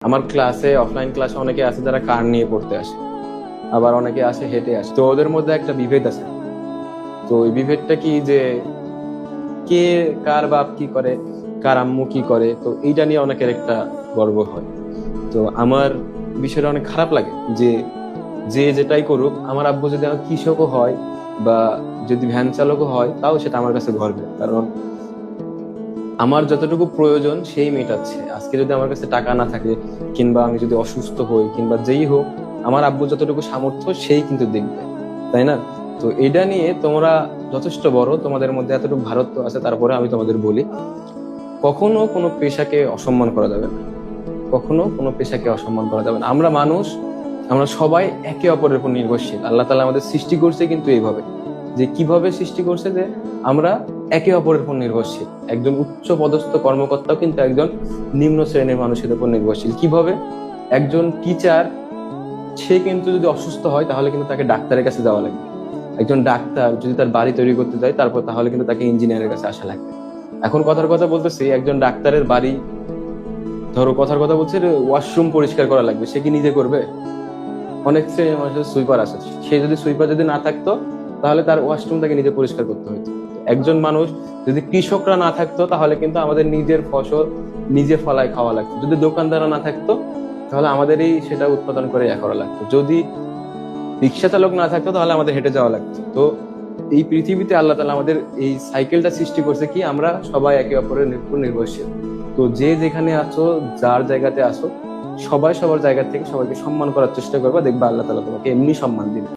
আমার ক্লাসে অফলাইন ক্লাসে অনেকে আছে যারা কার নিয়ে পড়তে আসে, আবার অনেকে আসে হেঁটে আসে। তো ওদের মধ্যে একটা বিভেদ আছে। তো ওই বিভেদটা কি যে কে কার বাপ কি করে, কার আম্মু কি করে, তো এইটা নিয়ে অনেকের একটা গর্ব হয়। তো আমার বিষয়টা অনেক খারাপ লাগে যে যে যেটাই করুক, আমার আব্বু যদি আমার কৃষকও হয় বা যদি ভ্যান চালকও হয়, তাও সেটা আমার কাছে গর্বের। কারণ আমার যতটুকু প্রয়োজন সেই মেটাচ্ছে। আজকে যদি আমার কাছে টাকা না থাকে, কিংবা আমি যদি অসুস্থ হই, কিংবা যেই হোক, আমার আব্বু যতটুকু সামর্থ্য সেই কিন্তু দেখবে, তাই না? তো এটা নিয়ে তোমরা যথেষ্ট বড়, তোমাদের মধ্যে এতটুকু ভারত্ব আছে, তারপরে আমি তোমাদের বলি, কখনো কোনো পেশাকে অসম্মান করা যাবে না। কখনো কোনো পেশাকে অসম্মান করা যাবে না। আমরা মানুষ, আমরা সবাই একে অপরের উপর নির্ভরশীল। আল্লাহ তাআলা আমাদের সৃষ্টি করছে কিন্তু এইভাবে, যে কিভাবে সৃষ্টি করছে, যে আমরা একে অপরের উপর নির্ভরশীল। একজন উচ্চ পদস্থ কর্মকর্তাও কিন্তু একজন নিম্ন শ্রেণীর মানুষের উপর নির্ভরশীল। কিভাবে? একজন টিচার, সে কিন্তু যদি অসুস্থ হয় তাহলে কিন্তু তাকে ডাক্তারের কাছে যাওয়া লাগবে। একজন ডাক্তার যদি তার বাড়ি তৈরি করতে যায়, তারপর তাহলে কিন্তু তাকে ইঞ্জিনিয়ারের কাছে আসা লাগবে। এখন কথার কথা বলতেছি, একজন ডাক্তারের বাড়ি, ধরো কথার কথা বলছে, ওয়াশরুম পরিষ্কার করা লাগবে, সে কি নিজে করবে? অনেক শ্রেণীর মানুষের সুইপার আছে, সে যদি সুইপার যদি না থাকতো, তাহলে তার ওয়াশরুম তাকে নিজে পরিষ্কার করতে হতো। একজন মানুষ, যদি কৃষকরা না থাকতো, তাহলে কিন্তু আমাদের নিজের ফসল নিজে ফলায় খাওয়া লাগতো। যদি দোকানদাররা না থাকতো, তাহলে আমাদেরই সেটা উৎপাদন করে করা লাগতো। যদি রিক্সা চালক না থাকতো, তাহলে আমাদের হেঁটে যাওয়া লাগতো। তো এই পৃথিবীতে আল্লাহ তাআলা আমাদের এই সাইকেলটা সৃষ্টি করছে কি, আমরা সবাই একে অপরের উপর নির্ভরশীল। তো যে যেখানে আছো, যার জায়গাতে আছো, সবাই সবার জায়গা থেকে সবাইকে সম্মান করার চেষ্টা করবা, দেখবা আল্লাহ তাআলা তোমাকে এমনি সম্মান দিবে।